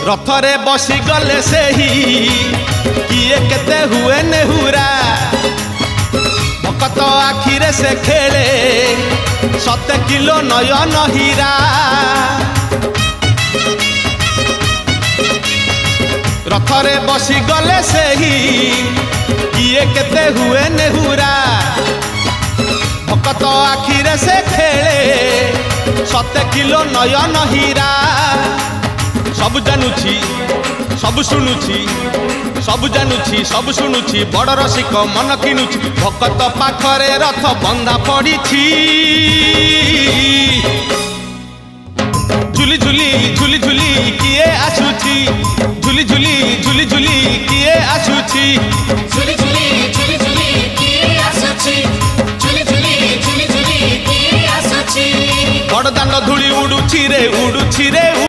रथरे बसी गले से ही किए केते हुए नेहुरा भकत आखिरे से खेले 7 किलो नयन हीरा रथरे बसी गले से ही किए केते हुए नेहुरा भकत आखिरे से खेले 7 किलो नयन हीरा सब जानुछि सब शुणुछि सब जानुछि सब शुणुछि बड़ रसिक मन किनुछि भकत पाखरे रथ बंधा पड़िछि झुली झुली झुली झुली किए आसुछि झुली झुली झुली झुली किए आसुछि झुली झुली झुली झुली किए आसुछि झुली झुली झुली झुली किए आसुछि बड़ दांड धूली उडुछि रे